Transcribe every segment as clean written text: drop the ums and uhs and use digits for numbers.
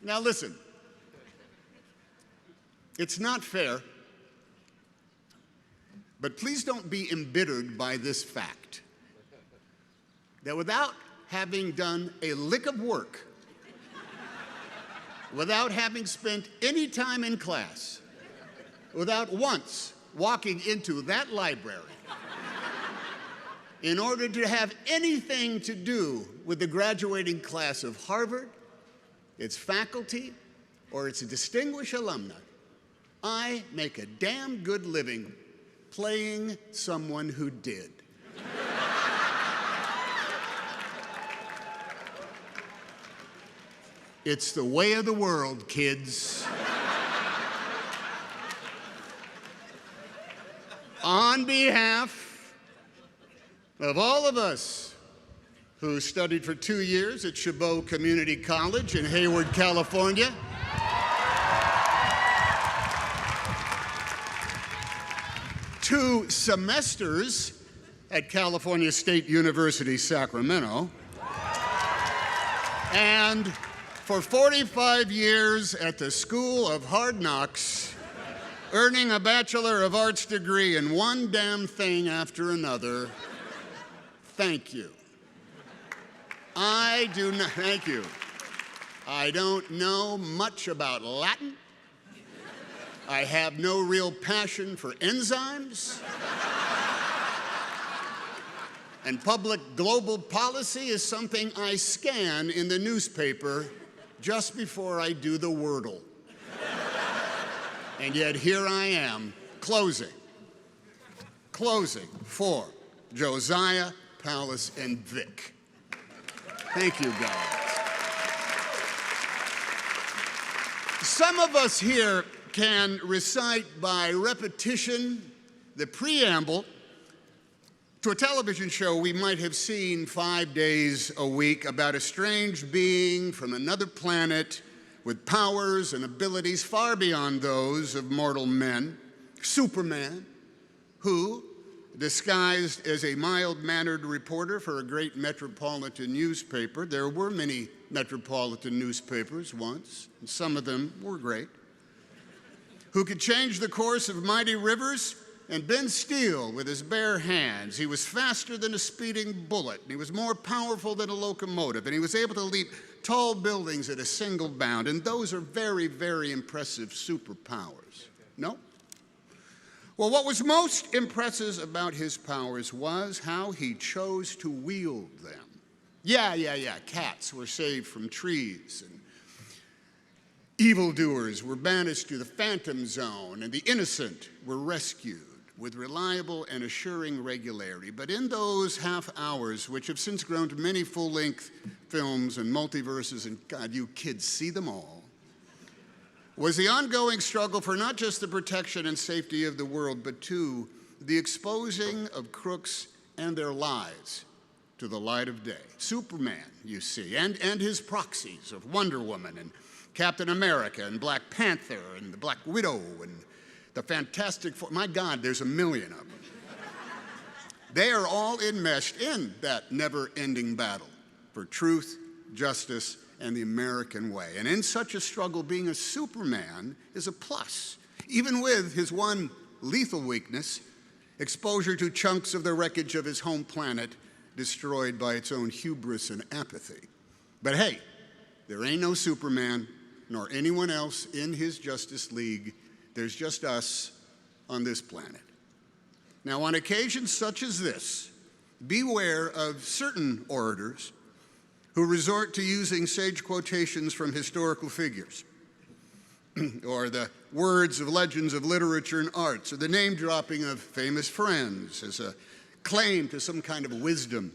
Now listen, it's not fair, but please don't be embittered by this fact that without having done a lick of work, without having spent any time in class, without once walking into that library, in order to have anything to do with the graduating class of Harvard, its faculty, or its distinguished alumni, I make a damn good living playing someone who did. It's the way of the world, kids. On behalf of all of us who studied for 2 years at Chabot Community College in Hayward, California, 2 semesters at California State University, Sacramento, and for 45 years at the School of Hard Knocks, earning a Bachelor of Arts degree in one damn thing after another. Thank you. Thank you. I don't know much about Latin. I have no real passion for enzymes. And public global policy is something I scan in the newspaper just before I do the Wordle. And yet here I am, closing for Josiah, Palace, and Vic. Thank you, guys. Some of us here can recite by repetition the preamble to a television show we might have seen 5 days a week about a strange being from another planet with powers and abilities far beyond those of mortal men, Superman, who, disguised as a mild-mannered reporter for a great metropolitan newspaper — there were many metropolitan newspapers once, and some of them were great — who could change the course of mighty rivers and bend steel with his bare hands. He was faster than a speeding bullet, and he was more powerful than a locomotive, and he was able to leap tall buildings at a single bound, and those are very, very impressive superpowers. No? Well, what was most impressive about his powers was how he chose to wield them. Yeah, cats were saved from trees, and evildoers were banished to the phantom zone, and the innocent were rescued with reliable and assuring regularity. But in those half hours, which have since grown to many full-length films and multiverses, and God, you kids see them all, was the ongoing struggle for not just the protection and safety of the world, but too the exposing of crooks and their lies to the light of day. Superman, you see, and his proxies of Wonder Woman and Captain America and Black Panther and the Black Widow and the Fantastic Four. My God, there's a million of them. They are all enmeshed in that never-ending battle for truth, justice, and the American way. And in such a struggle, being a Superman is a plus, even with his one lethal weakness, exposure to chunks of the wreckage of his home planet destroyed by its own hubris and apathy. But hey, there ain't no Superman, nor anyone else in his Justice League. There's just us on this planet. Now, on occasions such as this, beware of certain orators who resort to using sage quotations from historical figures, or the words of legends of literature and arts, or the name-dropping of famous friends as a claim to some kind of wisdom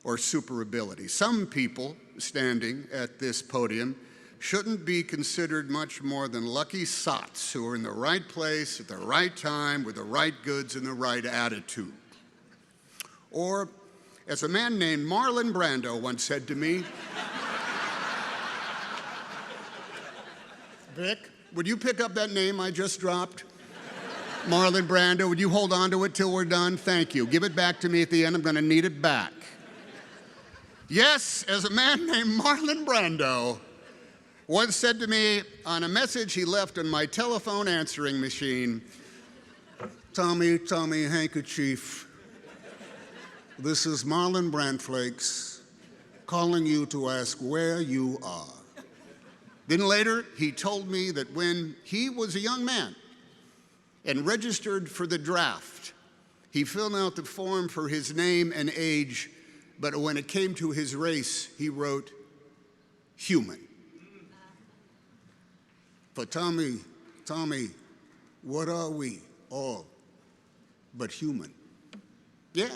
or super ability. Some people standing at this podium shouldn't be considered much more than lucky sots who are in the right place at the right time with the right goods and the right attitude. Or, as a man named Marlon Brando once said to me, Vic, would you pick up that name I just dropped? Marlon Brando, would you hold on to it till we're done? Thank you. Give it back to me at the end. I'm going to need it back. Yes, as a man named Marlon Brando once said to me on a message he left on my telephone answering machine, Tommy, handkerchief, this is Marlon Brandflakes calling you to ask where you are. Then later, he told me that when he was a young man and registered for the draft, he filled out the form for his name and age, but when it came to his race, he wrote human. For Tommy, what are we all but human? Yeah,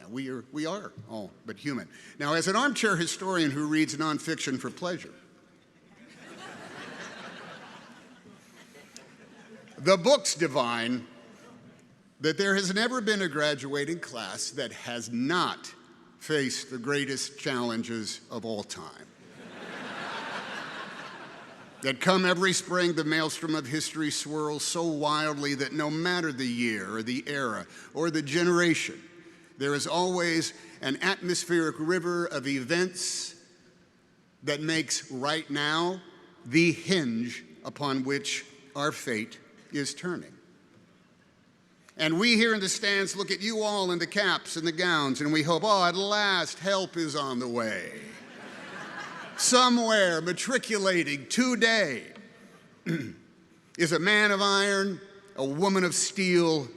we are all but human. Now, as an armchair historian who reads nonfiction for pleasure, the books divine that there has never been a graduating class that has not faced the greatest challenges of all time. That come every spring, the maelstrom of history swirls so wildly that no matter the year or the era or the generation, there is always an atmospheric river of events that makes right now the hinge upon which our fate is turning. And we here in the stands look at you all in the caps and the gowns, and we hope, oh, at last help is on the way. Somewhere matriculating today is a man of iron, a woman of steel,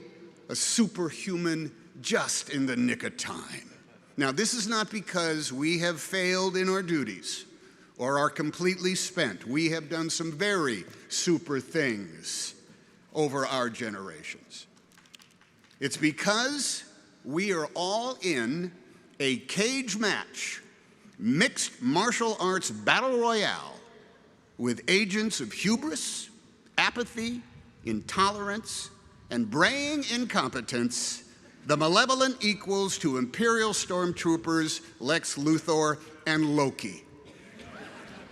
a superhuman just in the nick of time. Now, this is not because we have failed in our duties or are completely spent. We have done some very super things over our generations. It's because we are all in a cage match, mixed martial arts battle royale with agents of hubris, apathy, intolerance, and braying incompetence, the malevolent equals to Imperial stormtroopers Lex Luthor and Loki.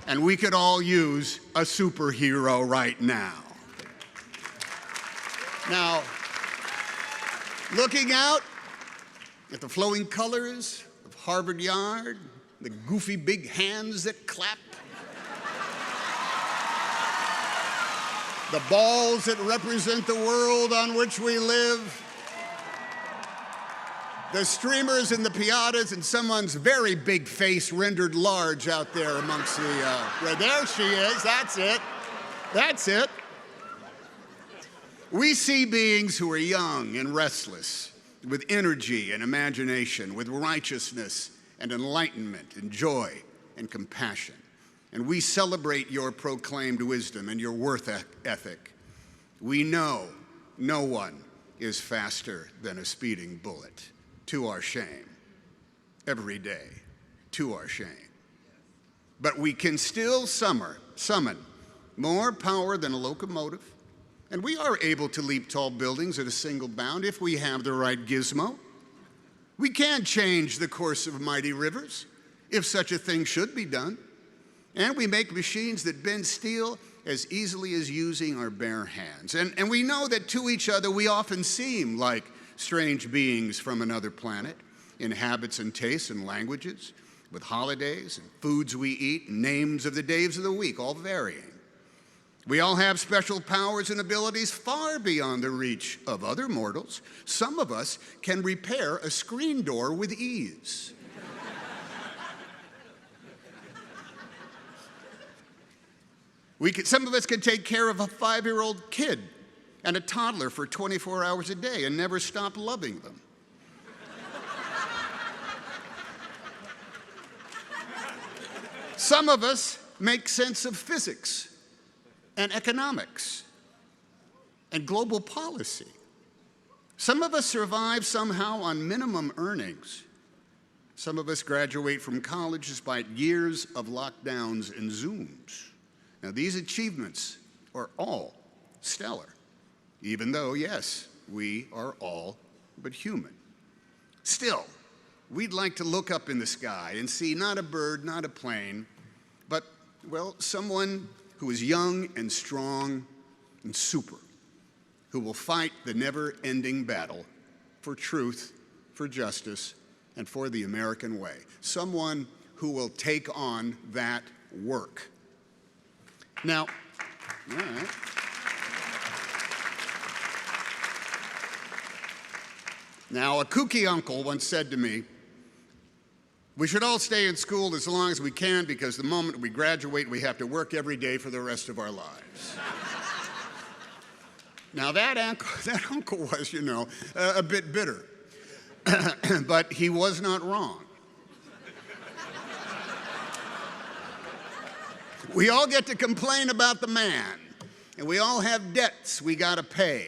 And we could all use a superhero right now. Now, looking out at the flowing colors of Harvard Yard, the goofy big hands that clap, the balls that represent the world on which we live, the streamers and the piatas, and someone's very big face rendered large out there amongst the, there she is, that's it, that's it. We see beings who are young and restless, with energy and imagination, with righteousness and enlightenment and joy and compassion. And we celebrate your proclaimed wisdom and your worth ethic. We know no one is faster than a speeding bullet, to our shame, every day, to our shame. But we can still summon more power than a locomotive, and we are able to leap tall buildings at a single bound if we have the right gizmo. We can change the course of mighty rivers, if such a thing should be done. And we make machines that bend steel as easily as using our bare hands. And we know that to each other we often seem like strange beings from another planet, in habits and tastes and languages, with holidays and foods we eat, and names of the days of the week, all varying. We all have special powers and abilities far beyond the reach of other mortals. Some of us can repair a screen door with ease. Some of us can take care of a 5-year-old kid and a toddler for 24 hours a day and never stop loving them. Some of us make sense of physics and economics and global policy. Some of us survive somehow on minimum earnings. Some of us graduate from college despite years of lockdowns and Zooms. Now, these achievements are all stellar, even though, yes, we are all but human. Still, we'd like to look up in the sky and see not a bird, not a plane, but, well, someone who is young and strong and super, who will fight the never-ending battle for truth, for justice, and for the American way. Someone who will take on that work. Now, all right. Now, a kooky uncle once said to me, we should all stay in school as long as we can because the moment we graduate, we have to work every day for the rest of our lives. Now, that uncle was, a bit bitter. But he was not wrong. We all get to complain about the man, and we all have debts we got to pay.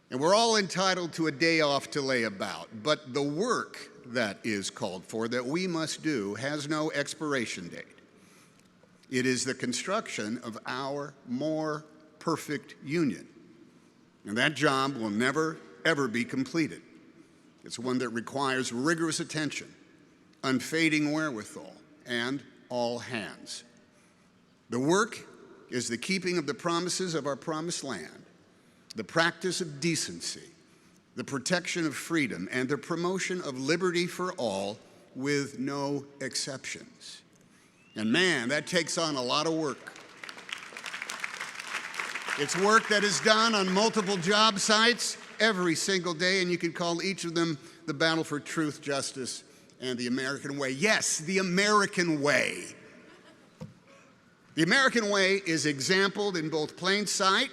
And we're all entitled to a day off to lay about. But the work that is called for, that we must do, has no expiration date. It is the construction of our more perfect union. And that job will never, ever be completed. It's one that requires rigorous attention, unfading wherewithal, and all hands. The work is the keeping of the promises of our promised land, the practice of decency, the protection of freedom, and the promotion of liberty for all with no exceptions. And man, that takes on a lot of work. It's work that is done on multiple job sites every single day, and you can call each of them the battle for truth, justice, and the American way. Yes, the American way. The American way is exampled in both plain sight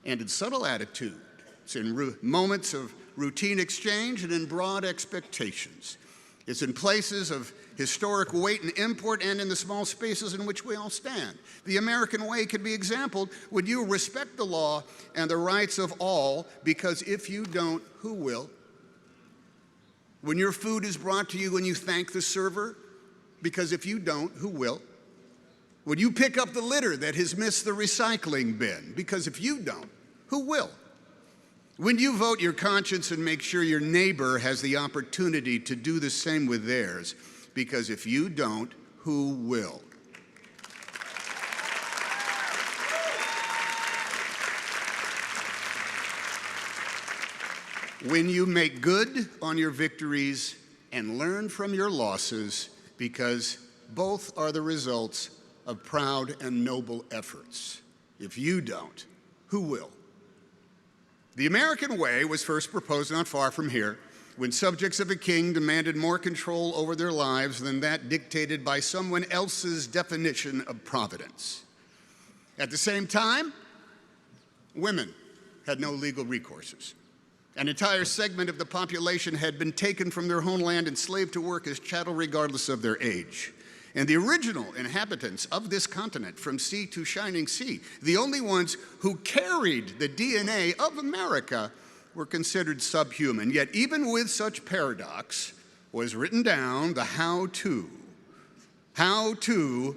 and in subtle attitude. It's in moments of routine exchange and in broad expectations. It's in places of historic weight and import and in the small spaces in which we all stand. The American way can be exampled when you respect the law and the rights of all, because if you don't, who will? When your food is brought to you and you thank the server, because if you don't, who will? When you pick up the litter that has missed the recycling bin, because if you don't, who will? When you vote your conscience and make sure your neighbor has the opportunity to do the same with theirs, because if you don't, who will? When you make good on your victories and learn from your losses, because both are the results of proud and noble efforts. If you don't, who will? The American way was first proposed not far from here, when subjects of a king demanded more control over their lives than that dictated by someone else's definition of providence. At the same time, women had no legal recourses. An entire segment of the population had been taken from their homeland and enslaved to work as chattel regardless of their age. And the original inhabitants of this continent, from sea to shining sea, the only ones who carried the DNA of America, were considered subhuman. Yet even with such paradox was written down the how-to. How to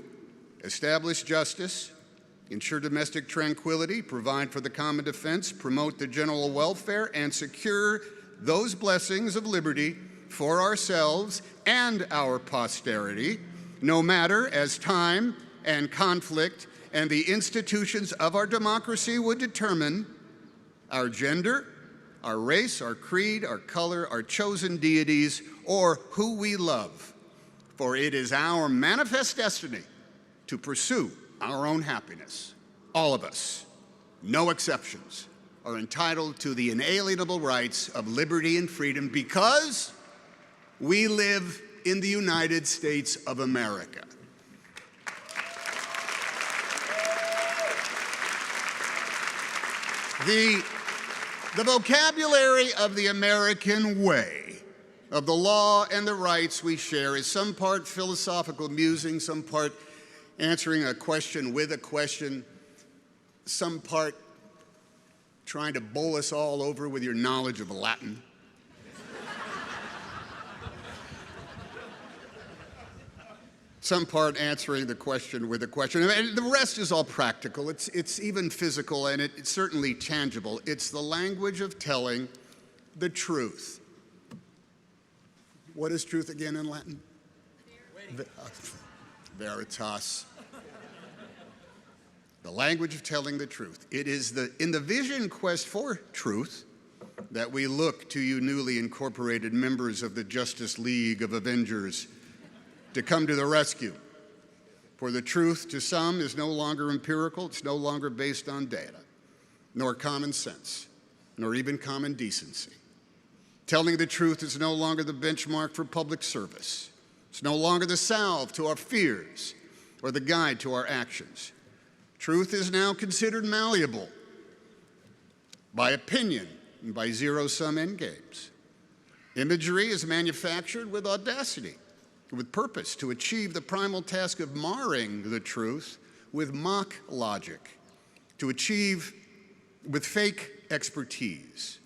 establish justice, ensure domestic tranquility, provide for the common defense, promote the general welfare, and secure those blessings of liberty for ourselves and our posterity, no matter as time and conflict and the institutions of our democracy would determine our gender, our race, our creed, our color, our chosen deities, or who we love. For it is our manifest destiny to pursue our own happiness. All of us, no exceptions, are entitled to the inalienable rights of liberty and freedom because we live in the United States of America. The vocabulary of the American way, of the law and the rights we share, is some part philosophical musing, some part answering a question with a question, some part trying to bowl us all over with your knowledge of Latin. Some part answering the question with a question. And the rest is all practical. It's even physical, and it's certainly tangible. It's the language of telling the truth. What is truth again in Latin? Veritas. The language of telling the truth. It is in the vision quest for truth that we look to you newly incorporated members of the Justice League of Avengers to come to the rescue. For the truth to some is no longer empirical, it's no longer based on data, nor common sense, nor even common decency. Telling the truth is no longer the benchmark for public service. It's no longer the salve to our fears or the guide to our actions. Truth is now considered malleable by opinion and by zero-sum endgames. Imagery is manufactured with audacity, with purpose to achieve the primal task of marring the truth with mock logic, to achieve with fake expertise,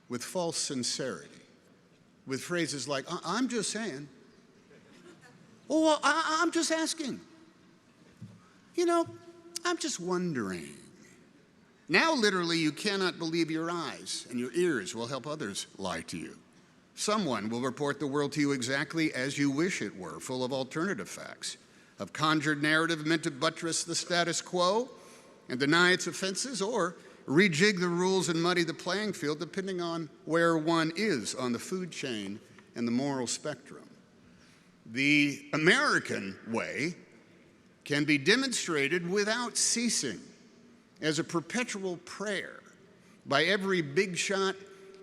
with false sincerity, with phrases like, I'm just saying, or I'm just asking, I'm just wondering. Now, literally, you cannot believe your eyes, and your ears will help others lie to you. Someone will report the world to you exactly as you wish it were, full of alternative facts, of conjured narrative meant to buttress the status quo and deny its offenses, or rejig the rules and muddy the playing field depending on where one is on the food chain and the moral spectrum. The American way can be demonstrated without ceasing as a perpetual prayer by every big shot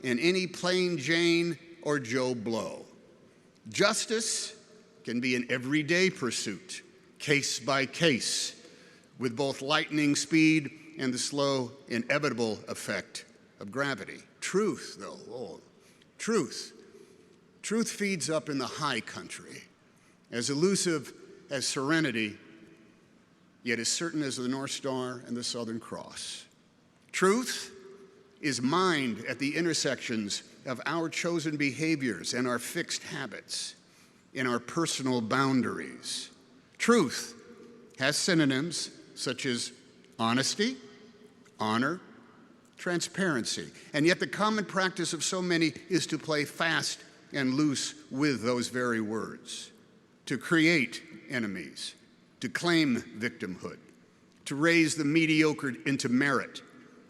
and any plain Jane or Joe Blow. Justice can be an everyday pursuit, case by case, with both lightning speed and the slow, inevitable effect of gravity. Truth, though, truth. Truth feeds up in the high country, as elusive as serenity, yet as certain as the North Star and the Southern Cross. Truth is mined at the intersections of our chosen behaviors and our fixed habits, in our personal boundaries. Truth has synonyms such as honesty, honor, transparency, and yet the common practice of so many is to play fast and loose with those very words, to create enemies, to claim victimhood, to raise the mediocre into merit,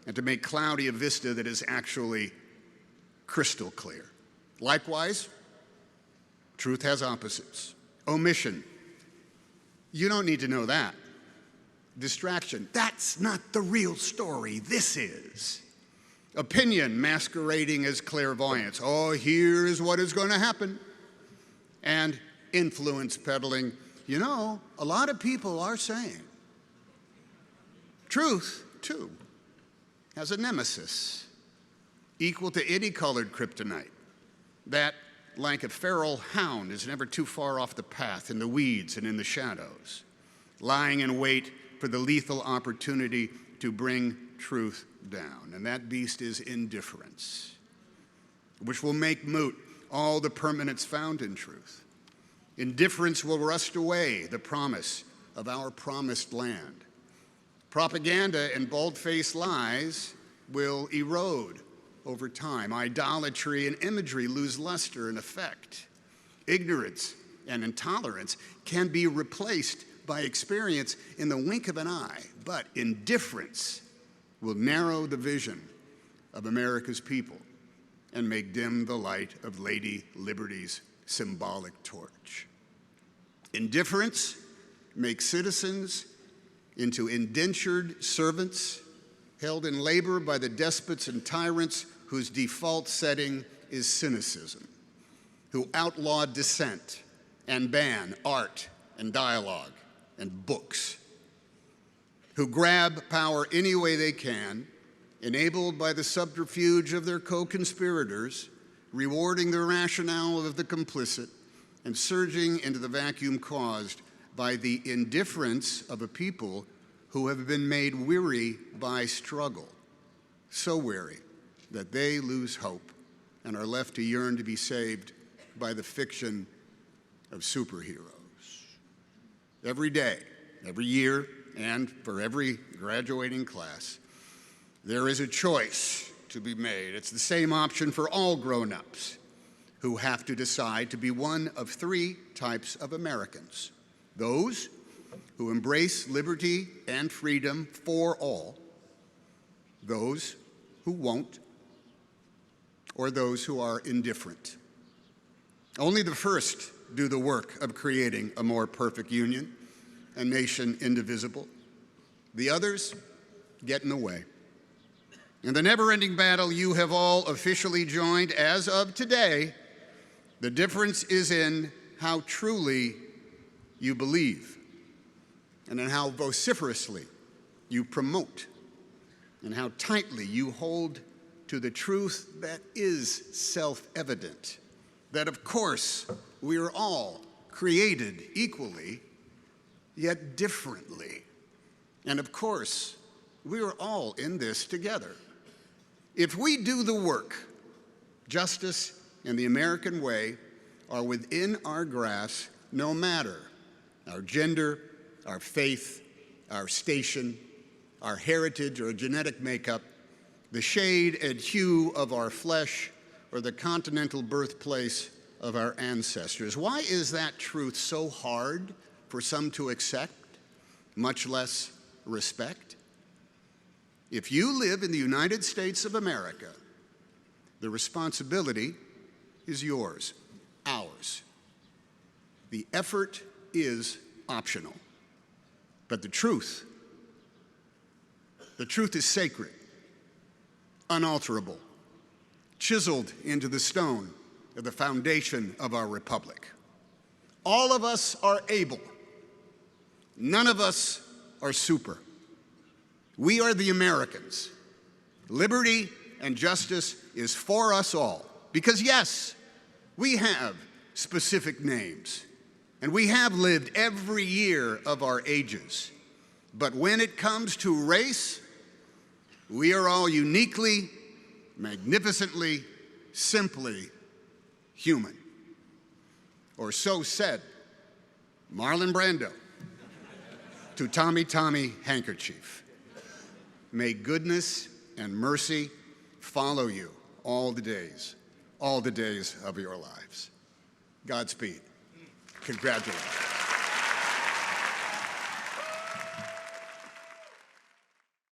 and to make cloudy a vista that is actually crystal clear. Likewise, truth has opposites. Omission. You don't need to know that. Distraction. That's not the real story. This is. Opinion masquerading as clairvoyance. Oh, here is what is going to happen. And influence peddling. A lot of people are saying. Truth, too, has a nemesis equal to any colored kryptonite that, like a feral hound, is never too far off the path in the weeds and in the shadows, lying in wait for the lethal opportunity to bring truth down. And that beast is indifference, which will make moot all the permanence found in truth. Indifference will rust away the promise of our promised land. Propaganda and bald-faced lies will erode over time. Idolatry and imagery lose luster and effect. Ignorance and intolerance can be replaced by experience in the wink of an eye, but indifference will narrow the vision of America's people and make dim the light of Lady Liberty's symbolic torch. Indifference makes citizens into indentured servants held in labor by the despots and tyrants whose default setting is cynicism, who outlaw dissent and ban art and dialogue and books, who grab power any way they can, enabled by the subterfuge of their co-conspirators, rewarding the rationale of the complicit, and surging into the vacuum caused by the indifference of a people who have been made weary by struggle, so weary that they lose hope and are left to yearn to be saved by the fiction of superheroes. Every day, every year, and for every graduating class, there is a choice to be made. It's the same option for all grown-ups who have to decide to be one of three types of Americans: those who embrace liberty and freedom for all, those who won't, or those who are indifferent. Only the first do the work of creating a more perfect union. a nation indivisible. The others get in the way. In the never-ending battle you have all officially joined as of today, the difference is in how truly you believe and in how vociferously you promote and how tightly you hold to the truth that is self-evident, that of course we are all created equally, yet differently. And of course, we are all in this together. If we do the work, justice and the American way are within our grasp, no matter our gender, our faith, our station, our heritage or genetic makeup, the shade and hue of our flesh, or the continental birthplace of our ancestors. Why is that truth so hard for some to accept, much less respect? If you live in the United States of America, the responsibility is yours, ours. The effort is optional, but the truth is sacred, unalterable, chiseled into the stone of the foundation of our republic. All of us are able. None of us are super. We are the Americans. Liberty and justice is for us all. Because yes, we have specific names, and we have lived every year of our ages. But when it comes to race, we are all uniquely, magnificently, simply human. Or so said Marlon Brando to Tommy Tommy Handkerchief. May goodness and mercy follow you all the days of your lives. Godspeed. Congratulations.